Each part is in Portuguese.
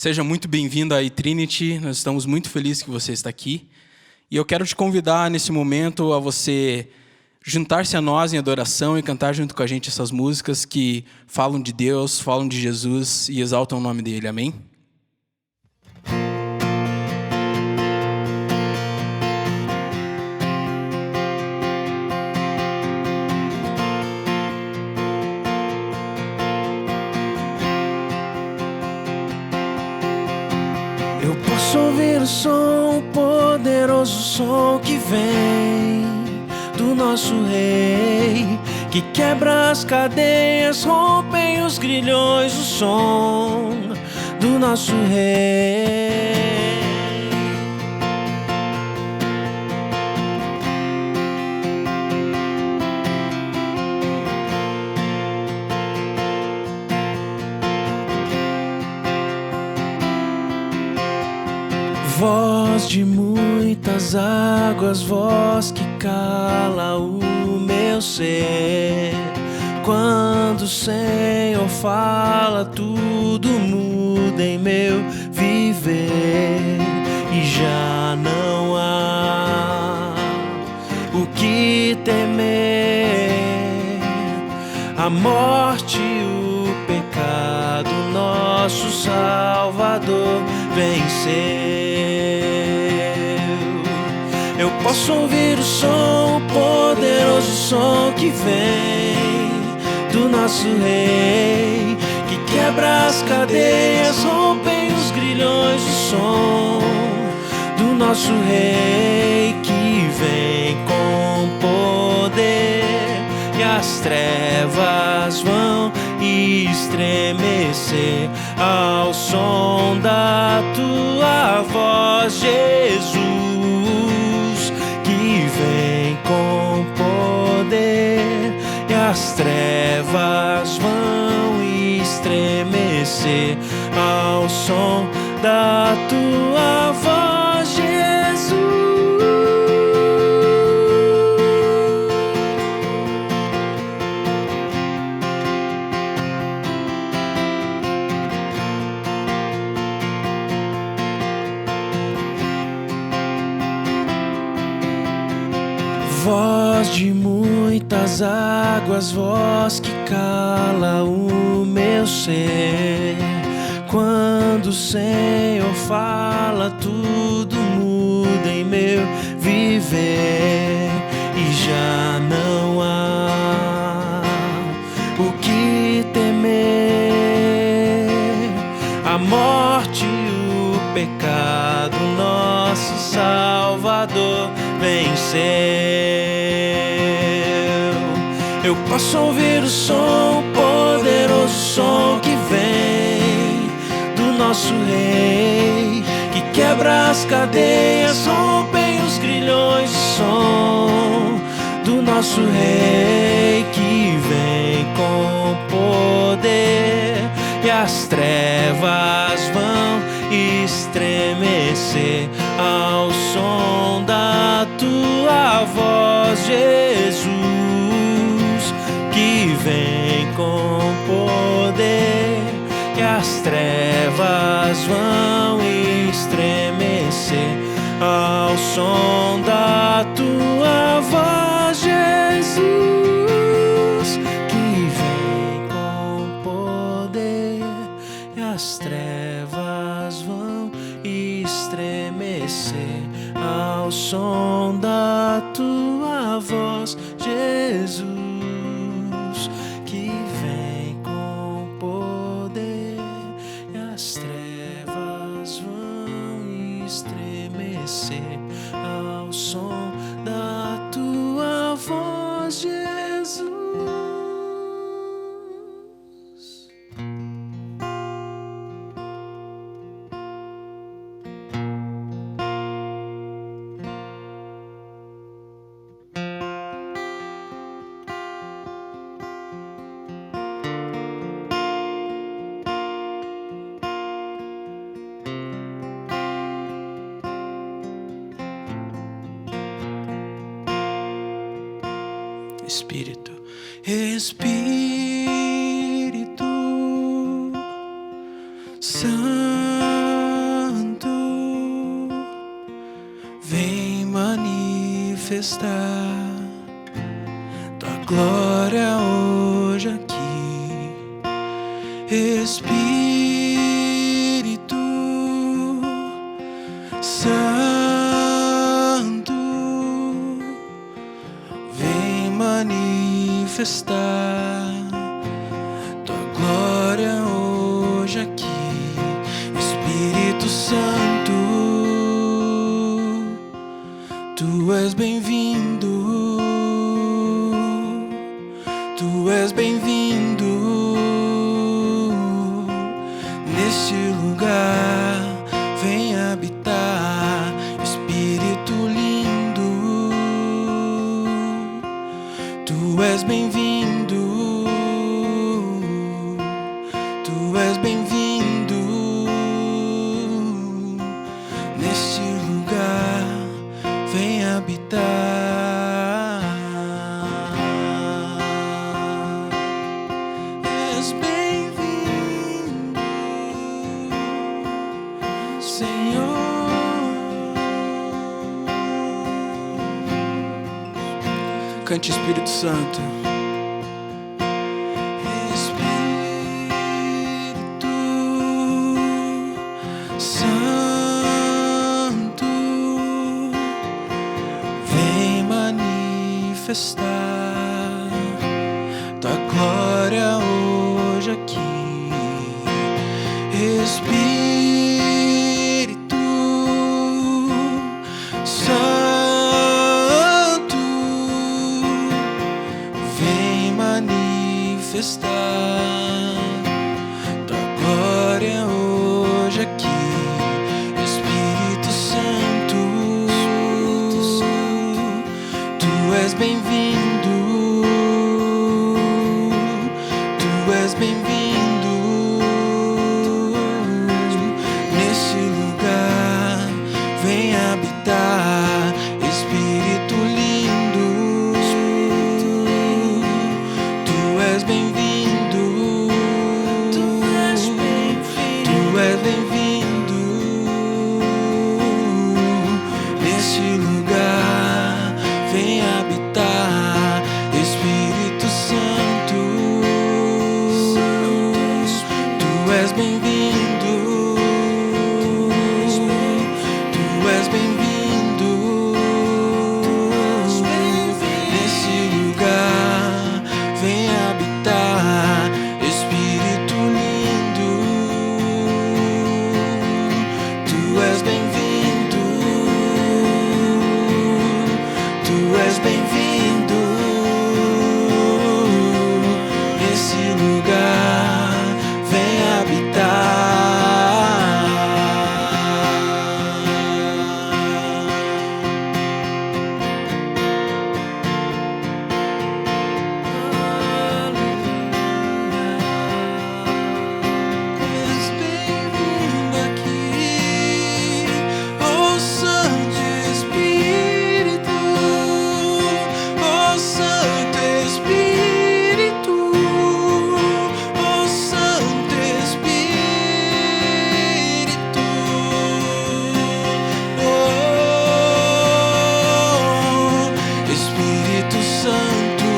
Seja muito bem-vindo à iTrinity, nós estamos muito felizes que você está aqui. E eu quero te convidar nesse momento a você juntar-se a nós em adoração e cantar junto com a gente essas músicas que falam de Deus, falam de Jesus e exaltam o nome dele, amém? Eu posso ouvir o som, o poderoso som que vem do nosso Rei, que quebra as cadeias, rompem os grilhões, o som do nosso Rei. Voz de muitas águas, voz que cala o meu ser. Quando o Senhor fala, tudo muda em meu viver. E já não há o que temer. A morte e o pecado, nosso Salvador venceu. Eu posso ouvir o som, o poderoso som que vem do nosso Rei, que quebra as cadeias, rompem os grilhões, o som do nosso Rei, que vem com poder e as trevas vão estremecer ao som da tua voz, Jesus, que vem com poder e as trevas vão estremecer ao som da tua voz, Jesus. Voz de muitas águas, voz que cala o meu ser. Quando o Senhor fala, tudo muda em meu viver. E já não há o que temer. A morte e o pecado, nosso Salvador venceu. Eu posso ouvir o som, o poderoso som que vem do nosso Rei, que quebra as cadeias, rompem os grilhões, o som do nosso Rei, que vem com poder e as trevas vão estremecer ao som da tua voz, Jesus, que vem com poder e as trevas vão estremecer ao som da tua voz, Jesus, que vem com poder e as trevas vão estremecer ao som da tua voz, Jesus, que vem com poder e as trevas vão estremecer ao som da tua voz, Jesus. Espírito, Espírito Santo, manifestar tua glória hoje aqui. Espírito Santo, vem manifestar tua glória hoje aqui. Espírito Santo, tu és bem-vindo, tu és bem-vindo neste lugar. Vem habitar, Espírito lindo, tu és bem-vindo, tu és bem-vindo neste lugar. Vem habitar. És bem-vindo, Senhor. Cante, Espírito Santo. Espírito Santo, vem manifestar tua glória hoje aqui. Espírito Santo, vem manifestar tua glória hoje aqui. Espírito Santo, tu és bem-vindo, tu és bem-vindo nesse lugar. Vem habitar, Espírito lindo, tu és bem-vindo, tu és bem-vindo nesse lugar. Vem habitar, Espírito Santo, tu és bem-vindo, tu és bem-vindo nesse lugar. Vem habitar, Espírito lindo, tu és bem-vindo, tu és bem-vindo nesse lugar. Vem habitar. És bem-vindo aqui, oh Santo Espírito, oh Santo Espírito, oh Santo Espírito, oh Espírito Santo,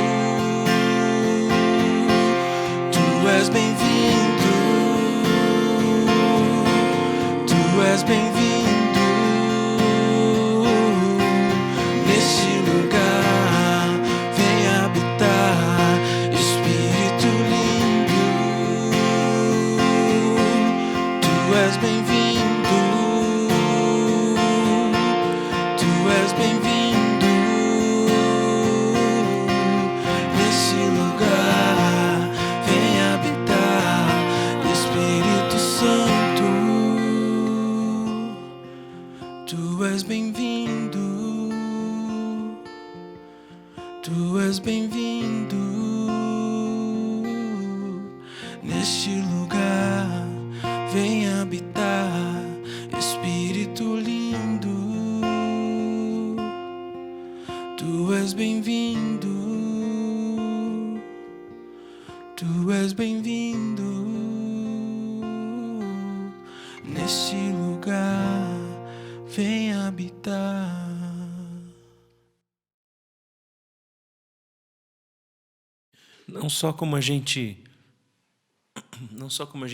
tu és bem-vindo, tu és bem-vindo neste lugar. Vem habitar, Espírito lindo, tu és bem-vindo, tu és bem-vindo nesse lugar. Vem habitar, Espírito Santo, tu és bem-vindo, tu és bem-vindo neste lugar. Vem habitar, Espírito lindo, tu és bem-vindo, tu és bem-vindo neste lugar. Vem habitar. Não só como a gente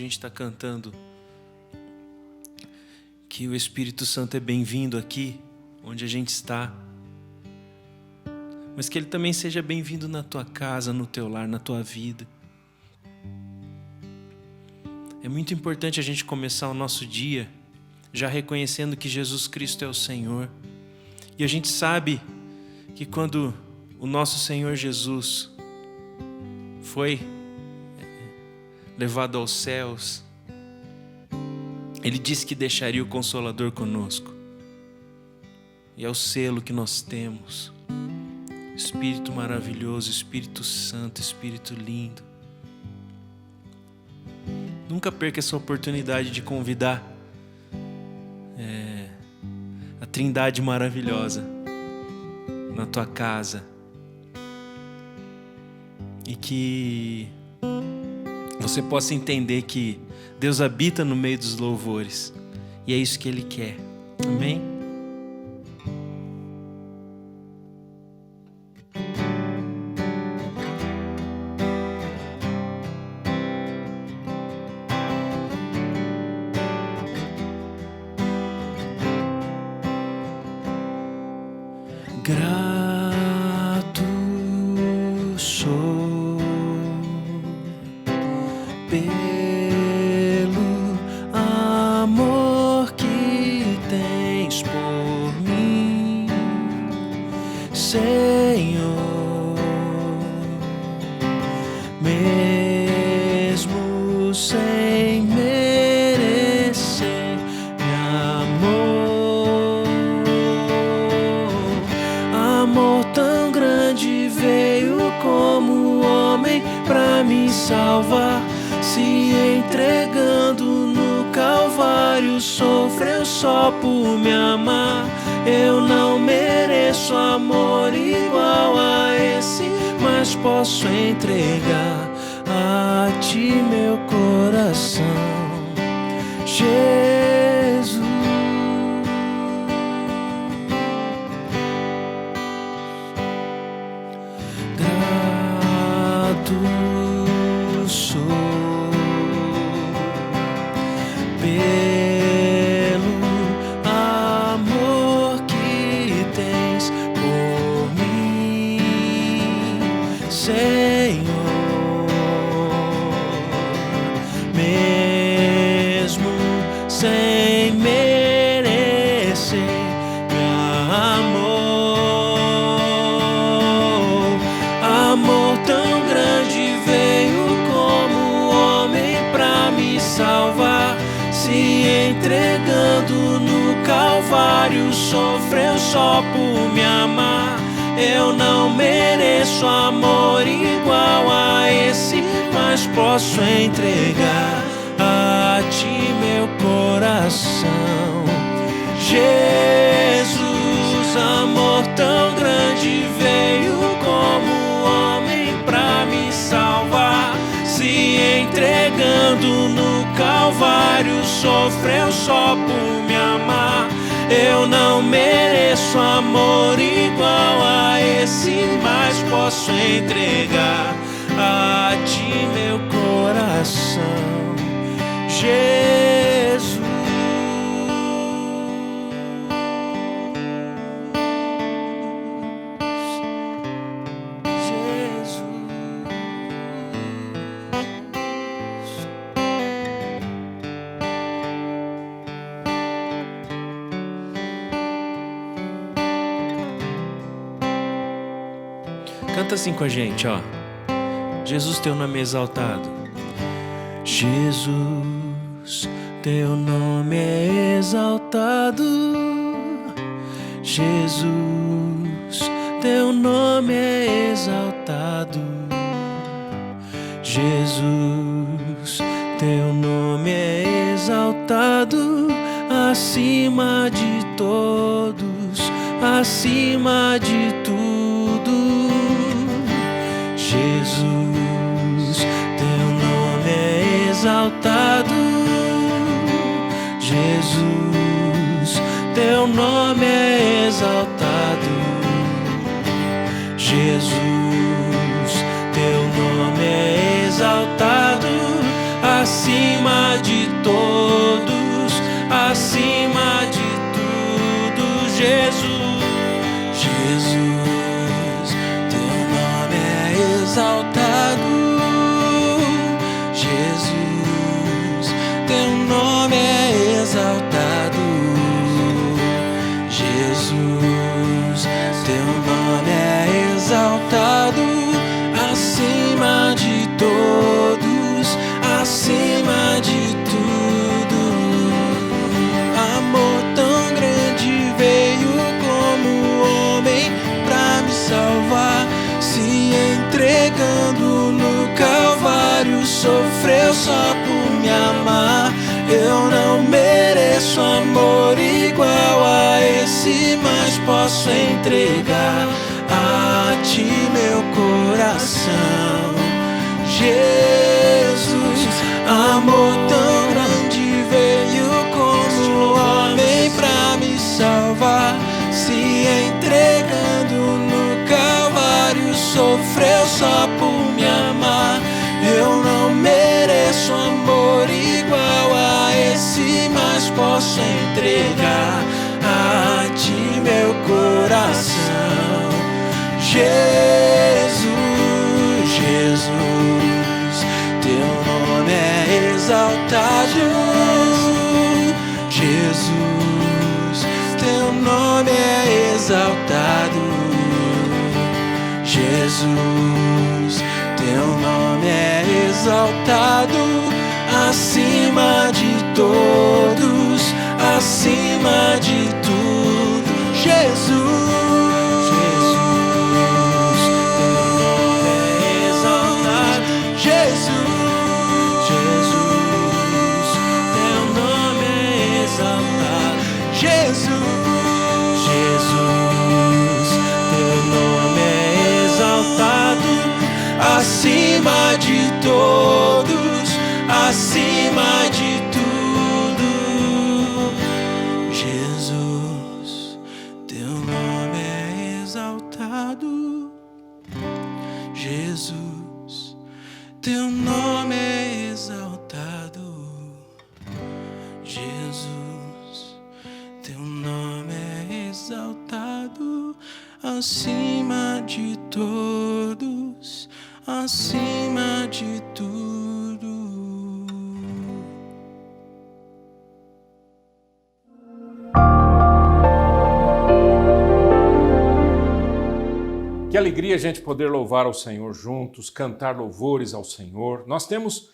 está cantando que o Espírito Santo é bem-vindo aqui, onde a gente está, mas que Ele também seja bem-vindo na tua casa, no teu lar, na tua vida. É muito importante a gente começar o nosso dia já reconhecendo que Jesus Cristo é o Senhor. E a gente sabe que quando o nosso Senhor Jesus foi levado aos céus, Ele disse que deixaria o Consolador conosco. E é o selo que nós temos. Espírito maravilhoso, Espírito Santo, Espírito lindo. Nunca perca essa oportunidade de convidar a Trindade maravilhosa na tua casa. E que você possa entender que Deus habita no meio dos louvores. E é isso que Ele quer. Amém? Grato sou pelo amor que tens por mim, Senhor, mesmo sem merecer amor tão grande veio como homem pra me salvar, se entregando no Calvário, sofreu só por me amar. Eu não mereço amor igual a esse, mas posso entregar a ti meu coração, Jesus. Sou pelo amor que tens por mim, Senhor, mesmo sem merecer amor tão grande veio como homem pra me salvar, se entregando no Calvário, sofreu só por me amar. Eu não mereço amor igual a esse, mas posso entregar a ti meu coração, Jesus. Amor tão grande veio como homem pra me salvar, se entregando no Calvário, sofreu só por me amar. Eu não mereço amor igual a esse, mas posso entregar a ti meu coração, Jesus. Canta assim com a gente, ó. Jesus, teu nome é exaltado. Jesus, teu nome é exaltado. Jesus, teu nome é exaltado. Jesus, teu nome é exaltado acima de todos, acima de tudo. Jesus, teu nome é exaltado. Jesus, teu nome é exaltado. Jesus, teu nome todos, acima de tudo, Jesus. Jesus, teu nome é exaltado. Jesus, teu nome é exaltado. Jesus, teu nome é exaltado, acima de todos, acima de tudo. Amor tão grande veio como homem pra me salvar, se entregando no Calvário, sofreu só por me amar. Eu não mereço amor igual a esse, mas posso entregar a ti meu coração. Jesus, amor tão grande veio como homem pra me salvar, se entregando no Calvário, sofreu só por me amar. Eu não mereço amor igual a esse, mas posso entregar a ti meu coração. Jesus, Jesus, teu nome é exaltado. Jesus, teu nome é exaltado. Jesus, teu nome é exaltado, acima de todos, acima de tudo. Jesus, Jesus, teu nome é exaltado. Jesus, Jesus, teu nome é exaltado. Jesus, Jesus, teu nome é exaltado, acima de todos, acima de tudo. Jesus, teu nome é exaltado. Jesus, teu nome é exaltado. Jesus, teu nome é exaltado, acima de todos, acima de tudo. Que alegria a gente poder louvar ao Senhor juntos, cantar louvores ao Senhor. Nós temos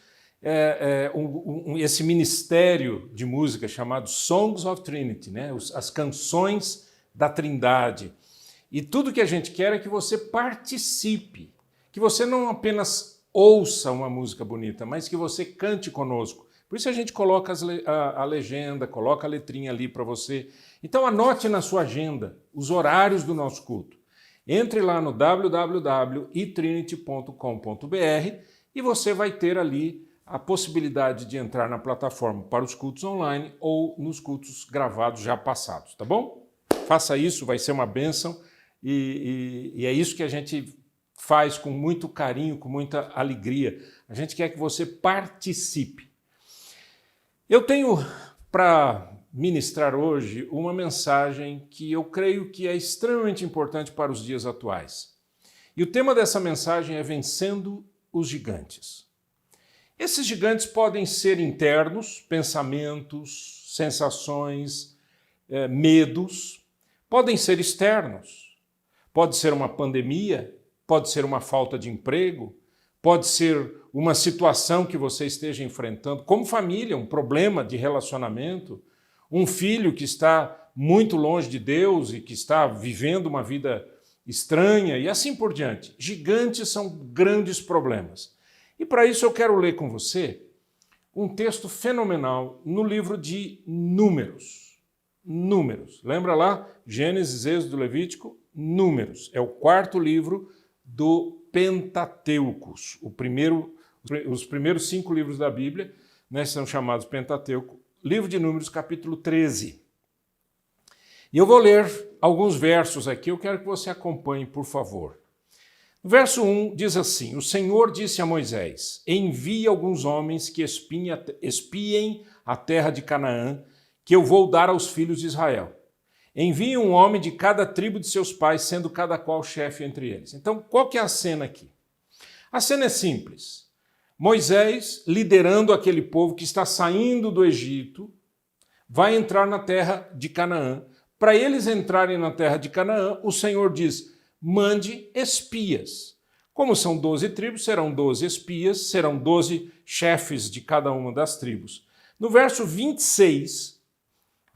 esse ministério de música chamado Songs of Trinity, né? As canções da Trindade. E tudo que a gente quer é que você participe, que você não apenas ouça uma música bonita, mas que você cante conosco. Por isso a gente coloca a legenda, coloca a letrinha ali para você. Então anote na sua agenda os horários do nosso culto. Entre lá no www.itrinity.com.br e você vai ter ali a possibilidade de entrar na plataforma para os cultos online ou nos cultos gravados já passados, tá bom? Faça isso, vai ser uma bênção e é isso que a gente faz com muito carinho, com muita alegria. A gente quer que você participe. Eu tenho para ministrar hoje uma mensagem que eu creio que é extremamente importante para os dias atuais. E o tema dessa mensagem é Vencendo os Gigantes. Esses gigantes podem ser internos, pensamentos, sensações, medos, podem ser externos, pode ser uma pandemia, pode ser uma falta de emprego, pode ser uma situação que você esteja enfrentando, como família, um problema de relacionamento, um filho que está muito longe de Deus e que está vivendo uma vida estranha e assim por diante. Gigantes são grandes problemas. E para isso eu quero ler com você um texto fenomenal no livro de Números. Números. Lembra lá? Gênesis, Êxodo, Levítico, Números. É o quarto livro do Pentateuco. Os primeiros 5 livros da Bíblia, né, são chamados Pentateuco. Livro de Números, capítulo 13. E eu vou ler alguns versos aqui, eu quero que você acompanhe, por favor. O verso 1 diz assim: o Senhor disse a Moisés: envie alguns homens que espiem a terra de Canaã, que eu vou dar aos filhos de Israel. Envie um homem de cada tribo de seus pais, sendo cada qual chefe entre eles. Então, qual que é a cena aqui? A cena é simples. Moisés, liderando aquele povo que está saindo do Egito, vai entrar na terra de Canaã. Para eles entrarem na terra de Canaã, o Senhor diz: mande espias. Como são 12 tribos, serão 12 espias, serão 12 chefes de cada uma das tribos. No verso 26,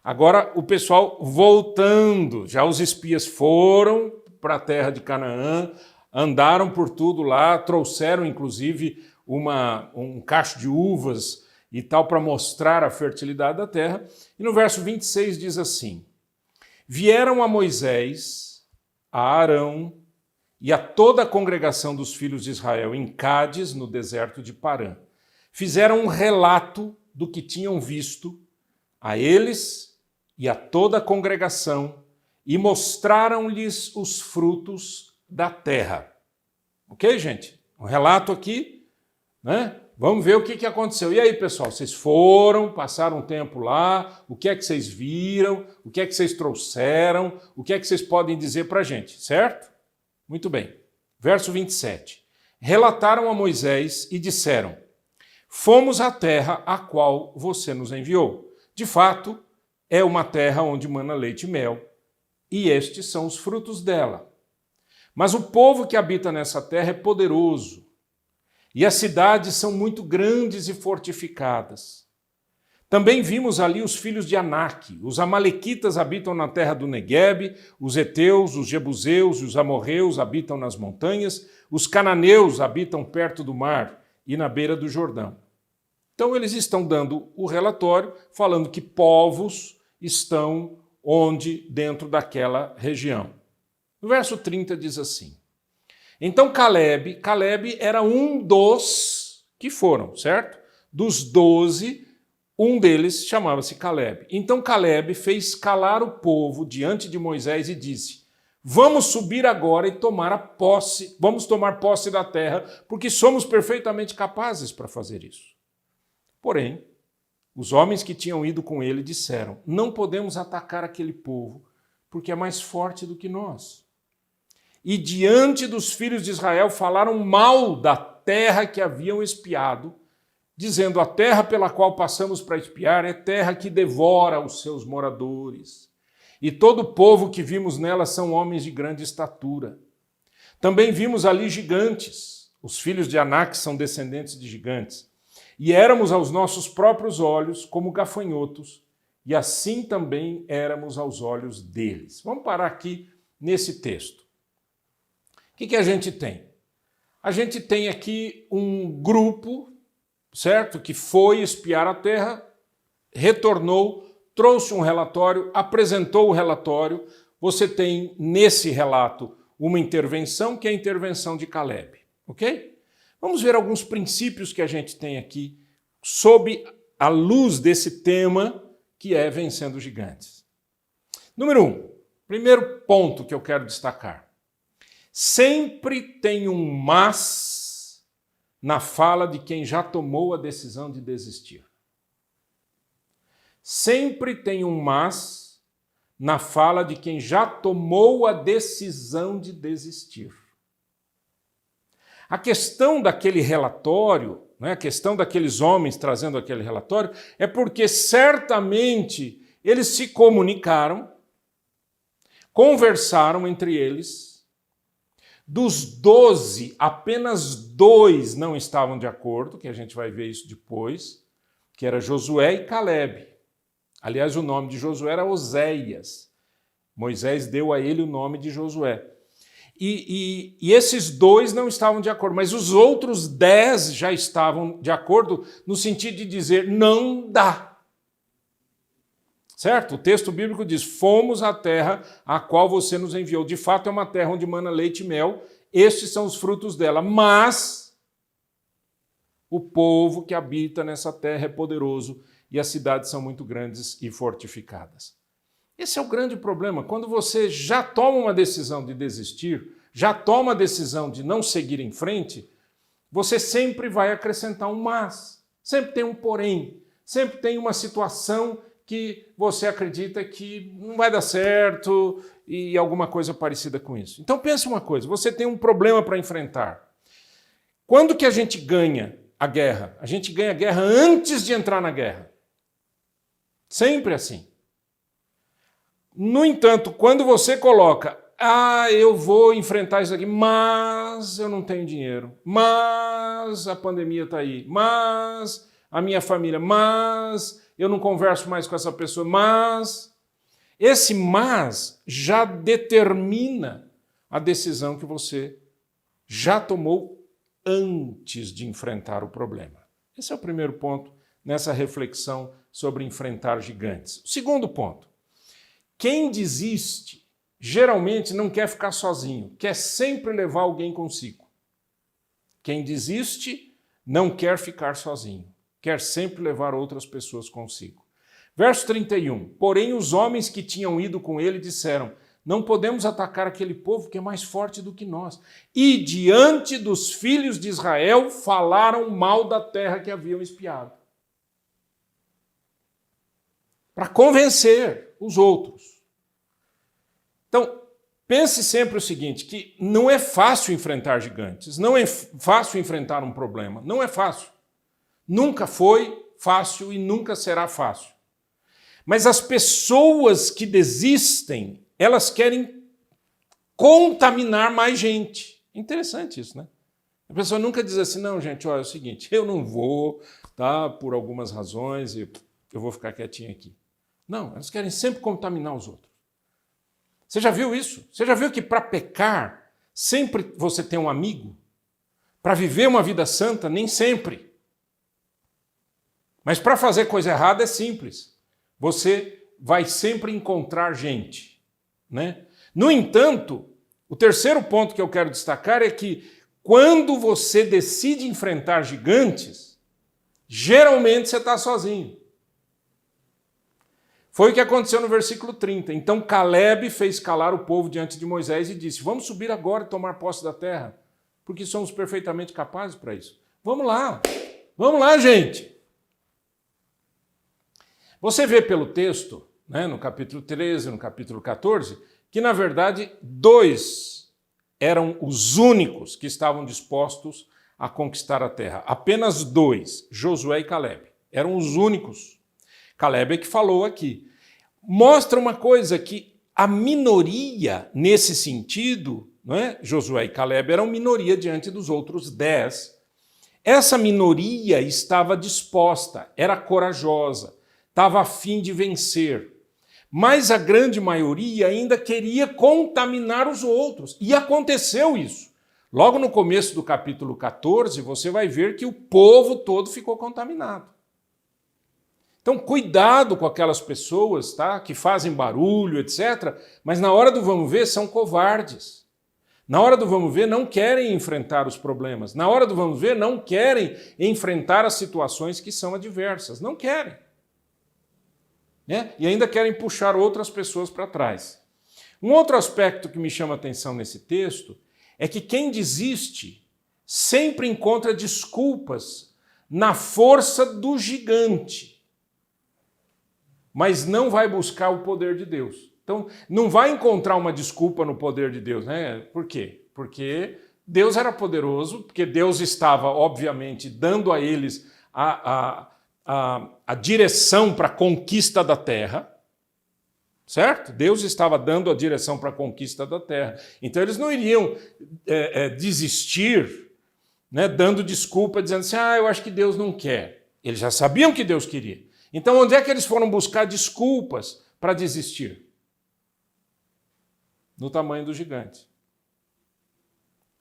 agora o pessoal voltando, já os espias foram para a terra de Canaã, andaram por tudo lá, trouxeram inclusive um cacho de uvas e tal para mostrar a fertilidade da terra. E no verso 26 diz assim: vieram a Moisés, a Arão e a toda a congregação dos filhos de Israel em Cádiz, no deserto de Parã. Fizeram um relato do que tinham visto a eles e a toda a congregação e mostraram-lhes os frutos da terra. Ok, gente? Um relato aqui, né? Vamos ver o que aconteceu. E aí, pessoal, vocês foram, passaram um tempo lá, o que é que vocês viram, o que é que vocês trouxeram, o que é que vocês podem dizer para a gente, certo? Muito bem. Verso 27. Relataram a Moisés e disseram: fomos à terra a qual você nos enviou. De fato, é uma terra onde mana leite e mel, e estes são os frutos dela. Mas o povo que habita nessa terra é poderoso, e as cidades são muito grandes e fortificadas. Também vimos ali os filhos de Anak. Os amalequitas habitam na terra do Neguebe, os heteus, os jebuseus e os amorreus habitam nas montanhas, os cananeus habitam perto do mar e na beira do Jordão. Então eles estão dando o relatório, falando que povos estão onde dentro daquela região. No verso 30 diz assim: então Caleb era um dos que foram, certo? Dos 12, um deles chamava-se Caleb. Então Caleb fez calar o povo diante de Moisés e disse: vamos subir agora e vamos tomar posse da terra, porque somos perfeitamente capazes para fazer isso. Porém, os homens que tinham ido com ele disseram: não podemos atacar aquele povo, porque é mais forte do que nós. E diante dos filhos de Israel falaram mal da terra que haviam espiado, dizendo: a terra pela qual passamos para espiar é terra que devora os seus moradores. E todo o povo que vimos nela são homens de grande estatura. Também vimos ali gigantes. Os filhos de Anak são descendentes de gigantes. E éramos aos nossos próprios olhos como gafanhotos, e assim também éramos aos olhos deles. Vamos parar aqui nesse texto. O que a gente tem? A gente tem aqui um grupo, certo, que foi espiar a terra, retornou, trouxe um relatório, apresentou o relatório. Você tem nesse relato uma intervenção, que é a intervenção de Caleb, ok? Vamos ver alguns princípios que a gente tem aqui sob a luz desse tema que é vencendo gigantes. Número 1, primeiro ponto que eu quero destacar. Sempre tem um mas na fala de quem já tomou a decisão de desistir. Sempre tem um mas na fala de quem já tomou a decisão de desistir. A questão daquele relatório, né, a questão daqueles homens trazendo aquele relatório, é porque certamente eles se comunicaram, conversaram entre eles. Dos 12, apenas 2 não estavam de acordo, que a gente vai ver isso depois, que era Josué e Caleb. Aliás, o nome de Josué era Oséias. Moisés deu a ele o nome de Josué. E esses 2 não estavam de acordo, mas os outros 10 já estavam de acordo no sentido de dizer: não dá. Certo? O texto bíblico diz: fomos à terra a qual você nos enviou. De fato, é uma terra onde mana leite e mel. Estes são os frutos dela. Mas o povo que habita nessa terra é poderoso e as cidades são muito grandes e fortificadas. Esse é o grande problema. Quando você já toma uma decisão de desistir, já toma a decisão de não seguir em frente, você sempre vai acrescentar um mas. Sempre tem um porém. Sempre tem uma situação que você acredita que não vai dar certo e alguma coisa parecida com isso. Então pense uma coisa, você tem um problema para enfrentar. Quando que a gente ganha a guerra? A gente ganha a guerra antes de entrar na guerra. Sempre assim. No entanto, quando você coloca, eu vou enfrentar isso aqui, mas eu não tenho dinheiro, mas a pandemia está aí, mas a minha família, mas eu não converso mais com essa pessoa, mas... Esse mas já determina a decisão que você já tomou antes de enfrentar o problema. Esse é o primeiro ponto nessa reflexão sobre enfrentar gigantes. O segundo ponto, quem desiste geralmente não quer ficar sozinho, quer sempre levar alguém consigo. Quem desiste não quer ficar sozinho, quer sempre levar outras pessoas consigo. Verso 31, porém os homens que tinham ido com ele disseram, não podemos atacar aquele povo que é mais forte do que nós. E diante dos filhos de Israel falaram mal da terra que haviam espiado. Para convencer os outros. Então, pense sempre o seguinte, que não é fácil enfrentar gigantes, não é fácil enfrentar um problema, não é fácil. Nunca foi fácil e nunca será fácil. Mas as pessoas que desistem, elas querem contaminar mais gente. Interessante isso, né? A pessoa nunca diz assim, não, gente, olha, é o seguinte, eu não vou, tá, por algumas razões, eu vou ficar quietinho aqui. Não, elas querem sempre contaminar os outros. Você já viu isso? Você já viu que para pecar, sempre você tem um amigo? Para viver uma vida santa, nem sempre. Mas para fazer coisa errada é simples. Você vai sempre encontrar gente, né? No entanto, o terceiro ponto que eu quero destacar é que quando você decide enfrentar gigantes, geralmente você está sozinho. Foi o que aconteceu no versículo 30. Então Caleb fez calar o povo diante de Moisés e disse, vamos subir agora e tomar posse da terra, porque somos perfeitamente capazes para isso. Vamos lá, gente. Você vê pelo texto, né, no capítulo 13, no capítulo 14, que na verdade 2 eram os únicos que estavam dispostos a conquistar a terra. Apenas 2, Josué e Caleb, eram os únicos. Caleb é que falou aqui. Mostra uma coisa, que a minoria nesse sentido, não é? Josué e Caleb eram minoria diante dos outros 10. Essa minoria estava disposta, era corajosa, estava a fim de vencer. Mas a grande maioria ainda queria contaminar os outros. E aconteceu isso. Logo no começo do capítulo 14, você vai ver que o povo todo ficou contaminado. Então, cuidado com aquelas pessoas, tá, que fazem barulho, etc., mas na hora do vamos ver são covardes. Na hora do vamos ver não querem enfrentar os problemas. Na hora do vamos ver não querem enfrentar as situações que são adversas. Não querem. Né? E ainda querem puxar outras pessoas para trás. Um outro aspecto que me chama a atenção nesse texto é que quem desiste sempre encontra desculpas na força do gigante, mas não vai buscar o poder de Deus. Então, não vai encontrar uma desculpa no poder de Deus, né? Por quê? Porque Deus era poderoso, porque Deus estava, obviamente, dando a eles a direção para a conquista da terra, certo? Deus estava dando a direção para a conquista da terra. Então eles não iriam desistir, né, dando desculpa, dizendo assim, eu acho que Deus não quer. Eles já sabiam que Deus queria. Então onde é que eles foram buscar desculpas para desistir? No tamanho do gigante.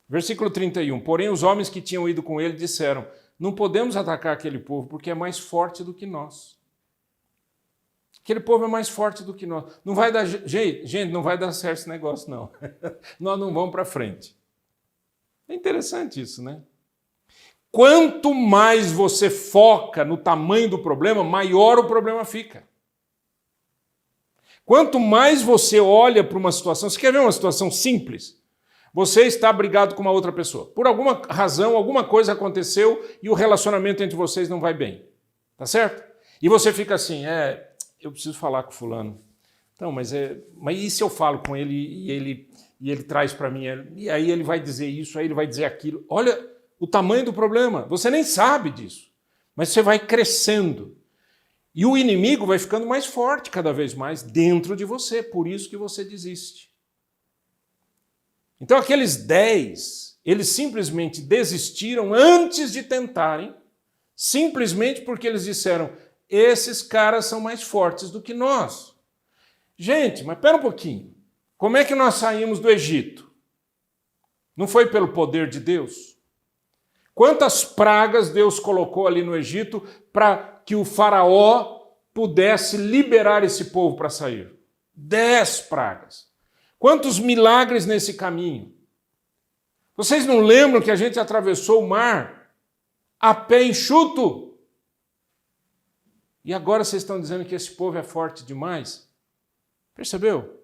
Versículo 31. Porém os homens que tinham ido com ele disseram, não podemos atacar aquele povo porque é mais forte do que nós. Aquele povo é mais forte do que nós. Não vai dar gente, não vai dar certo esse negócio, não. Nós não vamos para frente. É interessante isso, né? Quanto mais você foca no tamanho do problema, maior o problema fica. Quanto mais você olha para uma situação, você quer ver uma situação simples? você está brigado com uma outra pessoa. Por alguma razão, alguma coisa aconteceu e o relacionamento entre vocês não vai bem. Tá certo? E você fica assim, eu preciso falar com fulano. Então, mas e se eu falo com ele e ele traz para mim, e aí ele vai dizer isso, aí ele vai dizer aquilo. Olha o tamanho do problema, você nem sabe disso, mas você vai crescendo. E o inimigo vai ficando mais forte cada vez mais dentro de você, por isso que você desiste. Então aqueles 10, eles simplesmente desistiram antes de tentarem, simplesmente porque eles disseram, esses caras são mais fortes do que nós. Gente, mas espera um pouquinho. Como é que nós saímos do Egito? Não foi pelo poder de Deus? Quantas pragas Deus colocou ali no Egito para que o faraó pudesse liberar esse povo para sair? 10 pragas. Quantos milagres nesse caminho? Vocês não lembram que a gente atravessou o mar a pé enxuto? E agora vocês estão dizendo que esse povo é forte demais? Percebeu?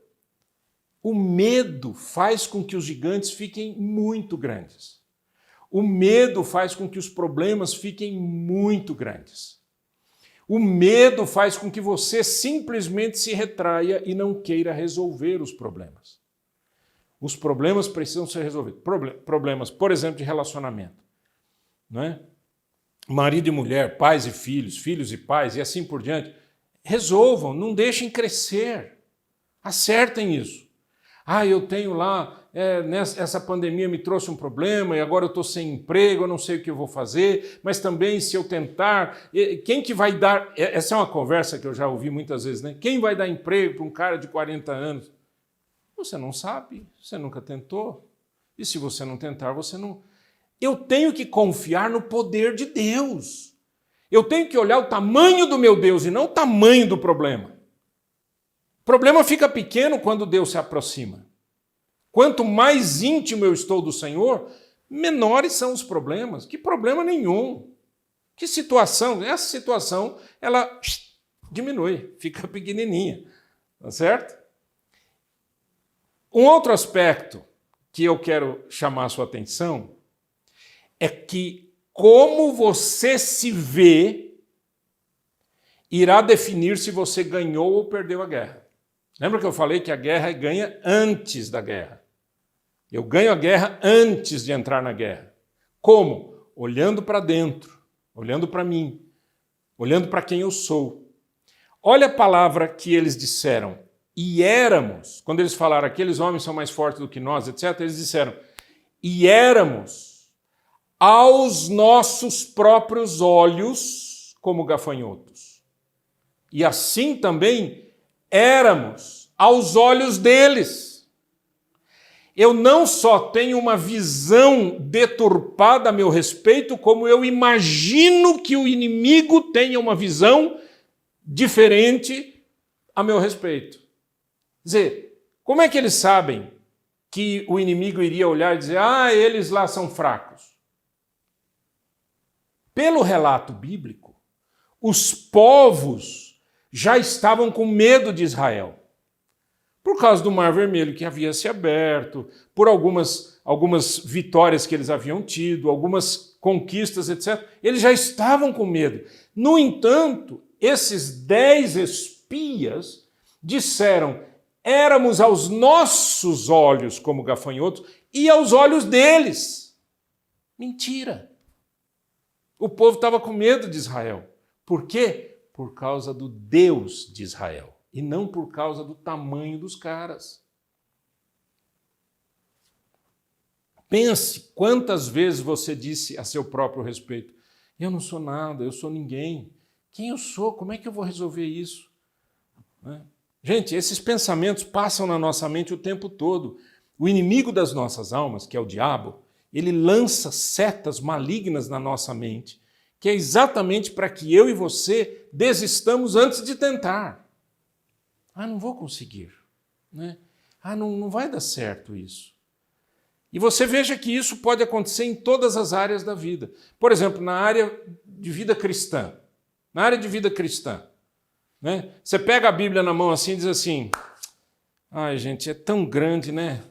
O medo faz com que os gigantes fiquem muito grandes. O medo faz com que os problemas fiquem muito grandes. O medo faz com que você simplesmente se retraia e não queira resolver os problemas. Os problemas precisam ser resolvidos. Problemas, por exemplo, de relacionamento. Não é? Marido e mulher, pais e filhos, filhos e pais e assim por diante. Resolvam, não deixem crescer. Acertem isso. Eu tenho lá, essa pandemia me trouxe um problema e agora eu estou sem emprego, eu não sei o que eu vou fazer, mas também se eu tentar, quem que vai dar... Essa é uma conversa que eu já ouvi muitas vezes, né? Quem vai dar emprego para um cara de 40 anos? Você não sabe, você nunca tentou. E se você não tentar, você não... Eu tenho que confiar no poder de Deus. Eu tenho que olhar o tamanho do meu Deus e não o tamanho do problema. O problema fica pequeno quando Deus se aproxima. Quanto mais íntimo eu estou do Senhor, menores são os problemas. Que problema nenhum. Que situação? Essa situação, ela diminui, fica pequenininha. Tá certo? Um outro aspecto que eu quero chamar a sua atenção é que como você se vê irá definir se você ganhou ou perdeu a guerra. Lembra que eu falei que a guerra ganha antes da guerra? Eu ganho a guerra antes de entrar na guerra. Como? Olhando para dentro, olhando para mim, olhando para quem eu sou. Olha a palavra que eles disseram. E éramos, quando eles falaram aqueles homens são mais fortes do que nós, etc., eles disseram, e éramos aos nossos próprios olhos como gafanhotos. E assim também éramos aos olhos deles. Eu não só tenho uma visão deturpada a meu respeito, como eu imagino que o inimigo tenha uma visão diferente a meu respeito. Quer dizer, como é que eles sabem que o inimigo iria olhar e dizer, eles lá são fracos? Pelo relato bíblico, os povos já estavam com medo de Israel. Por causa do Mar Vermelho que havia se aberto, por algumas vitórias que eles haviam tido, algumas conquistas, etc. Eles já estavam com medo. No entanto, esses 10 espias disseram, éramos aos nossos olhos como gafanhotos e aos olhos deles. Mentira. O povo estava com medo de Israel. Por quê? Por causa do Deus de Israel e não por causa do tamanho dos caras. Pense quantas vezes você disse a seu próprio respeito, eu não sou nada, eu sou ninguém. Quem eu sou? Como é que eu vou resolver isso? Gente, esses pensamentos passam na nossa mente o tempo todo. O inimigo das nossas almas, que é o diabo, ele lança setas malignas na nossa mente, que é exatamente para que eu e você desistamos antes de tentar. Não vou conseguir. Né? Não vai dar certo isso. E você veja que isso pode acontecer em todas as áreas da vida. Por exemplo, na área de vida cristã. Na área de vida cristã. Né? Você pega a Bíblia na mão assim e diz assim, gente, é tão grande, né?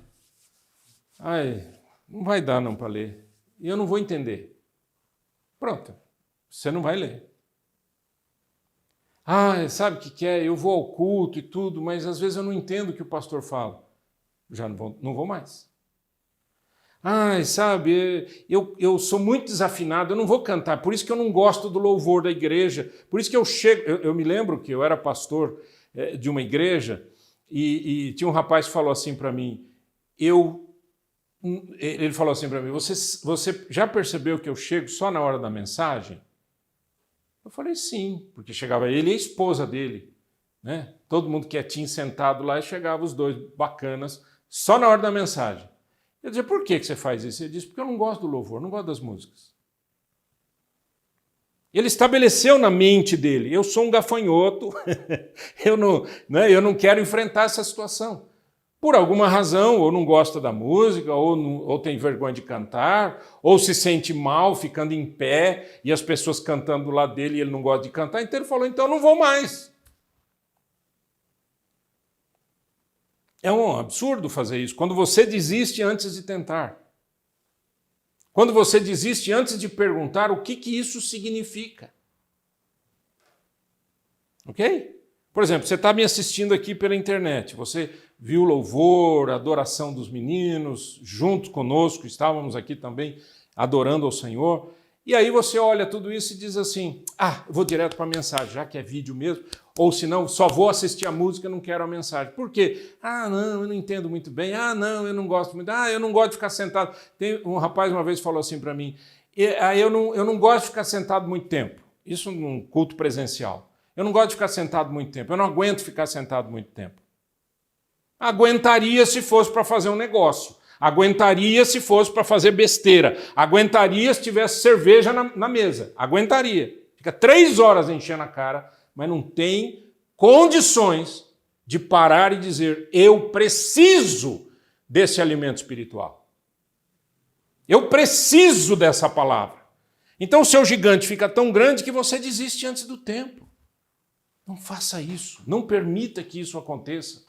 Ai, não vai dar não para ler. E eu não vou entender. Pronto, você não vai ler. Ah, sabe o que é? Eu vou ao culto e tudo, mas às vezes eu não entendo o que o pastor fala. Já não vou mais. Ah, sabe, eu sou muito desafinado, eu não vou cantar, por isso que eu não gosto do louvor da igreja, por isso que eu chego... Eu me lembro que eu era pastor de uma igreja e tinha um rapaz que falou assim para mim, ele falou assim para mim, você já percebeu que eu chego só na hora da mensagem? Eu falei, sim, porque chegava ele e a esposa dele, né? Todo mundo quietinho, sentado lá, e chegava os dois bacanas, só na hora da mensagem. Eu dizia, por que você faz isso? Ele disse, porque eu não gosto do louvor, não gosto das músicas. Ele estabeleceu na mente dele, eu sou um gafanhoto, eu não quero enfrentar essa situação. Por alguma razão, ou não gosta da música, ou tem vergonha de cantar, ou se sente mal ficando em pé e as pessoas cantando do lado dele e ele não gosta de cantar, então ele falou, então eu não vou mais. É um absurdo fazer isso, quando você desiste antes de tentar. Quando você desiste antes de perguntar o que isso significa. Ok? Por exemplo, você está me assistindo aqui pela internet, você viu o louvor, a adoração dos meninos, junto conosco, estávamos aqui também adorando ao Senhor, e aí você olha tudo isso e diz assim, eu vou direto para a mensagem, já que é vídeo mesmo, ou se não, só vou assistir a música, não quero a mensagem. Por quê? Não, eu não entendo muito bem, não, eu não gosto muito, eu não gosto de ficar sentado. Tem um rapaz uma vez falou assim para mim, eu não gosto de ficar sentado muito tempo, isso num culto presencial. Eu não gosto de ficar sentado muito tempo, eu não aguento ficar sentado muito tempo. Aguentaria se fosse para fazer um negócio, aguentaria se fosse para fazer besteira, aguentaria se tivesse cerveja na mesa, aguentaria. Fica 3 horas enchendo a cara, mas não tem condições de parar e dizer, eu preciso desse alimento espiritual. Eu preciso dessa palavra. Então o seu gigante fica tão grande que você desiste antes do tempo. Não faça isso, não permita que isso aconteça.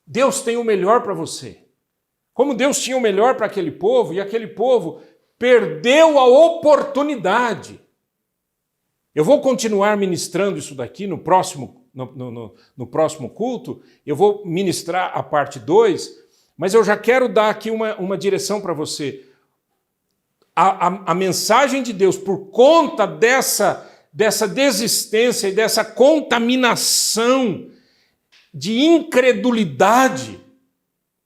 Deus tem o melhor para você. Como Deus tinha o melhor para aquele povo, e aquele povo perdeu a oportunidade. Eu vou continuar ministrando isso daqui no próximo culto, eu vou ministrar a parte 2, mas eu já quero dar aqui uma direção para você. A mensagem de Deus, por conta dessa desistência e dessa contaminação de incredulidade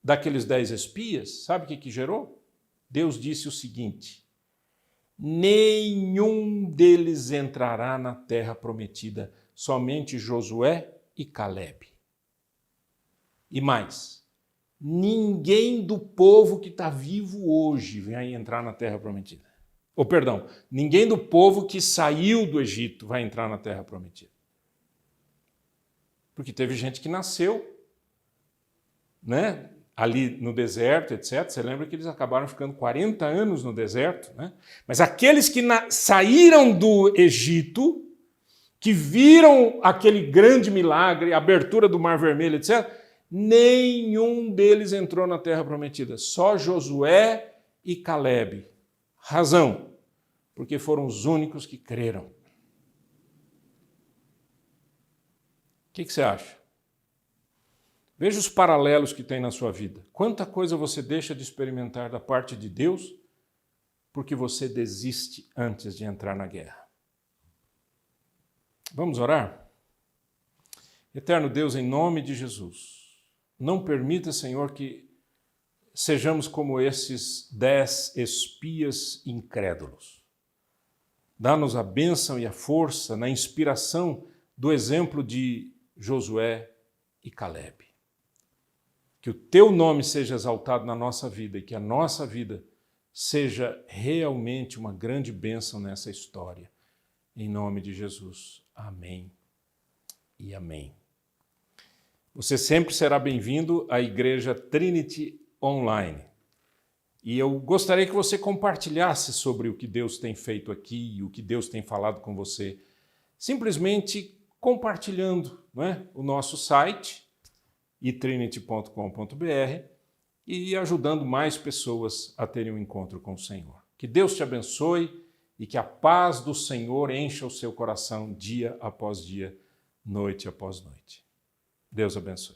daqueles 10 espias, sabe o que gerou? Deus disse o seguinte, nenhum deles entrará na terra prometida, somente Josué e Calebe. E mais, ninguém do povo que está vivo hoje vai entrar na terra prometida. Ninguém do povo que saiu do Egito vai entrar na terra prometida. Porque teve gente que nasceu, né, ali no deserto, etc. Você lembra que eles acabaram ficando 40 anos no deserto, né? Mas aqueles que saíram do Egito, que viram aquele grande milagre, a abertura do Mar Vermelho, etc., nenhum deles entrou na terra prometida. Só Josué e Calebe. Razão, porque foram os únicos que creram. O que você acha? Veja os paralelos que tem na sua vida. Quanta coisa você deixa de experimentar da parte de Deus porque você desiste antes de entrar na guerra. Vamos orar? Eterno Deus, em nome de Jesus, não permita, Senhor, que sejamos como esses 10 espias incrédulos. Dá-nos a bênção e a força na inspiração do exemplo de Josué e Calebe. Que o teu nome seja exaltado na nossa vida e que a nossa vida seja realmente uma grande bênção nessa história. Em nome de Jesus. Amém e amém. Você sempre será bem-vindo à Igreja Trinity Online. E eu gostaria que você compartilhasse sobre o que Deus tem feito aqui e o que Deus tem falado com você, simplesmente compartilhando, não é? O nosso site, itrinity.com.br, e ajudando mais pessoas a terem um encontro com o Senhor. Que Deus te abençoe e que a paz do Senhor encha o seu coração dia após dia, noite após noite. Deus abençoe.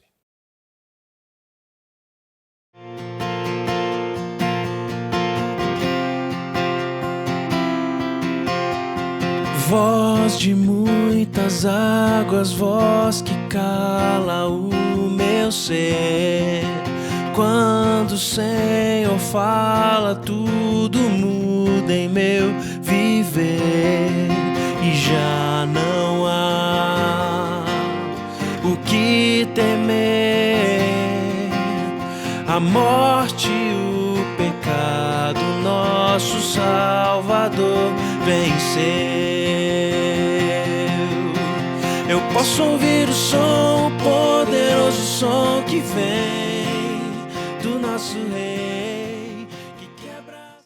Voz de muitas águas, voz que cala o meu ser. Quando o Senhor fala, tudo muda em meu viver. E já não há o que temer. A morte, o pecado, nosso Salvador venceu. Eu posso ouvir o som, o poderoso som que vem do nosso Rei.